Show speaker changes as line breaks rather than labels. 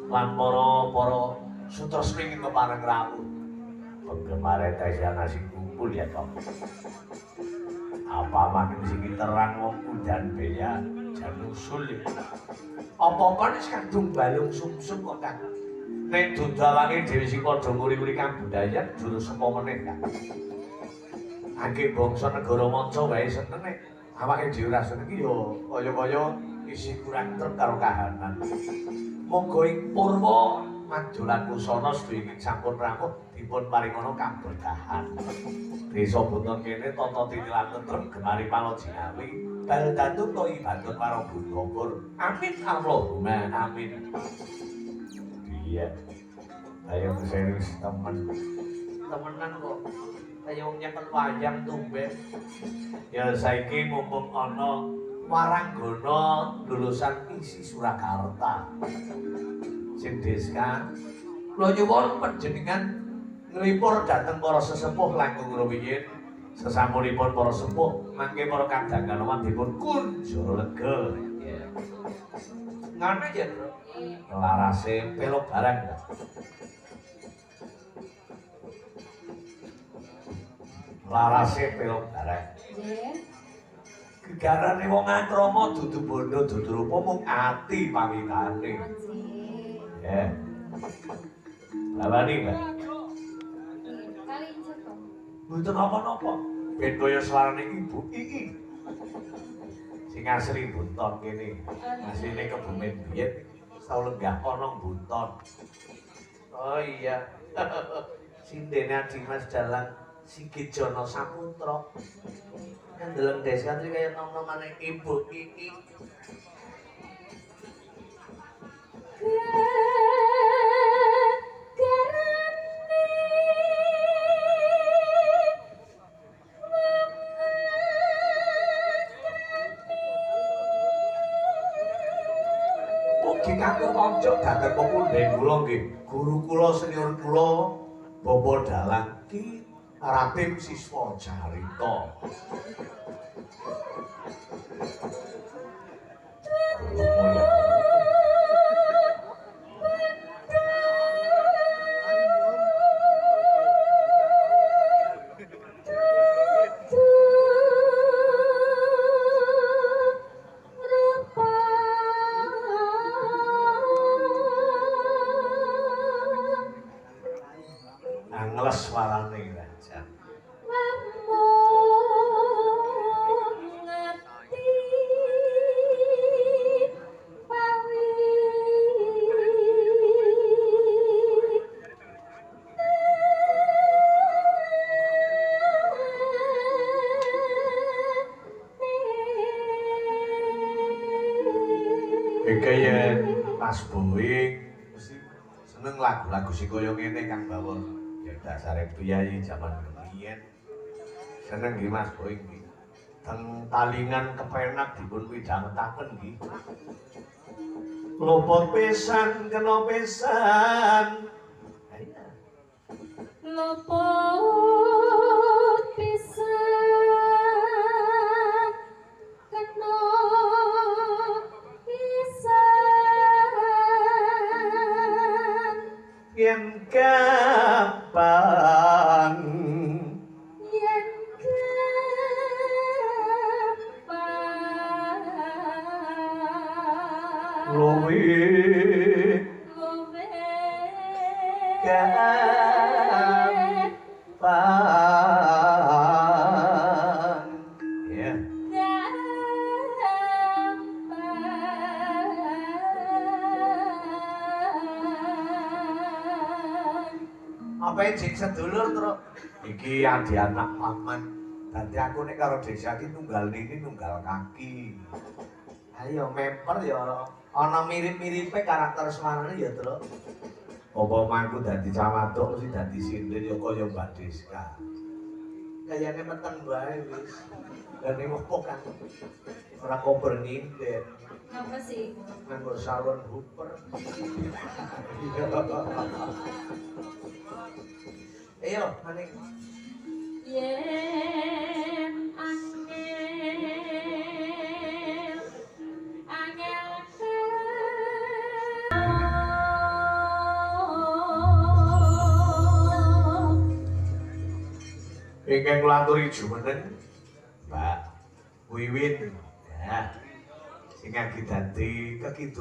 lan para sutresna ing kepareng rawuh. Penggemar Tasyana sing kumpul ya toh. Apa makin sing terang wong udan beya jan usul. Apa-apa wis kadung balung sumsum kok Kang. Nek dodalange dhewe sing padha nguri-nguri kabudayan juru sapa meneh Kang. Angge bangsa negara manca wae seneng nek awake dhewe ra seneng iki ya kaya-kaya isi kurang trep karo kahanan. Monggo ing purwa manjolan kusana sedaya sampun rawuh dipun paringana kaberkahan. Desa Bunton kene tata titilan tentrem gemari palojinawi bal dantung to ibadun waro bunggongkur. Amin Allahumma amin. Iya. Ayo serius temen. Temenan kok. Kaya wong nyekel wayang tumben. Ya saiki mumpung ana waranggana lulusan isi Surakarta. Sing Deska kula nyuwun panjenengan nglipur dhateng para sesepuh langkung rumiyin sesampunipun para sepuh mangke para kadang-kadang dipun kunjul lega. Ngono ya, Bro. Larase pelok barang. Larase pelok barang. Nggih. Gegarane wong akrama dudu bondo dudu rupa mung ati pamitane. Ya. Labani, Mbak.
Kali Joko.
Mboten napa-napa. Ben kaya swarane ibu iki. Sing asli Bunton kene. Asline Kebumen biyen tau lenggah ana Bunton. Oh iya. Sindene Dimas Dalang Sigijono Saputra. Ndeleng desa iki kaya nom-nomane ibu iki. Mugi kanggo kanca dhateng pepundhen kula nggih, guru kula senior kula Bobo Dalang ki Ratim Siswa Carita. Angles warane rajan. Kaya Mas Boeing mesti seneng lagu-lagu sing kaya ngene Kang Bawon. Ya dasare priyayi jaman kemien. Seneng nggih Mas Boeing nggih. Teng talingan kepenak dipun widhangetaken nggih. Lopot pisan kena pisan.
Lopot pisan kena
Yen kapan luwih kapan ya apa cek sedulur terus iki adi anak paman dadi aku nek karo desa iki tunggal niki tunggal kaki ayo memper ya ana mirip-miripe karakter semarane ya terus apa mangku dadi cawadok mesti dadi sinten ya kaya Mbak Deska kayane meteng wae wis dan opo kan ora kober nginten
Apa sih?
nganggo salon hooper ayo maning
Yen angel
ingkang nglanturi jumeneng Mbak Wiwin ya sing ngagidanti kekitu